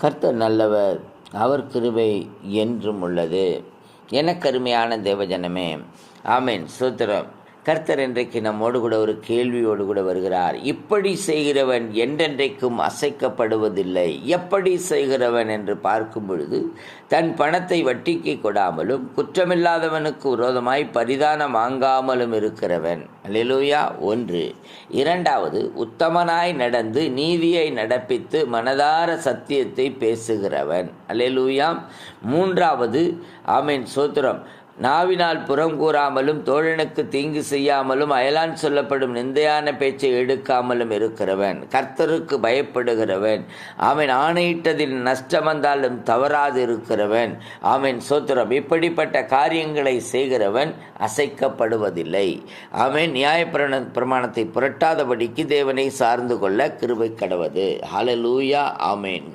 கர்த்தர் நல்லவர், அவர் கிருபை என்றும் உள்ளது. எனக்கருமையான தேவஜனமே, ஆமென், ஸ்தோத்திரம். கர்த்தர் இன்றைக்கு நம்மோடு கூட ஒரு கேள்வியோடு கூட வருகிறார். இப்படி செய்கிறவன் என்றென்றைக்கும் அசைக்கப்படுவதில்லை. எப்படி செய்கிறவன் என்று பார்க்கும் பொழுது, தன் பணத்தை வட்டிக்கு கொடாமலும் குற்றமில்லாதவனுக்கு விரோதமாய் பரிதானம் வாங்காமலும் இருக்கிறவன். அல்லேலூயா. 1. 2வது, உத்தமனாய் நடந்து நீதியை நடப்பித்து மனதார சத்தியத்தை பேசுகிறவன். அல்லேலூயா. 3வது, ஆமென், ஸ்தோத்திரம், நாவினால் புறம் கூறாமலும் தோழனுக்கு தீங்கு செய்யாமலும் அயலான் சொல்லப்படும் நிந்தையான பேச்சை எடுக்காமலும் இருக்கிறவன். கர்த்தருக்கு பயப்படுகிறவன். ஆமென். ஆணையிட்டதில் நஷ்டம் வந்தாலும் தவறாது இருக்கிறவன். ஆமென், ஸ்தோத்திரம். இப்படிப்பட்ட காரியங்களை செய்கிறவன் அசைக்கப்படுவதில்லை. ஆமென். நியாய பிரமாணத்தை புரட்டாதபடிக்கு தேவனை சார்ந்து கொள்ள கிருபை கடவது. ஹல்லேலூயா. ஆமென்.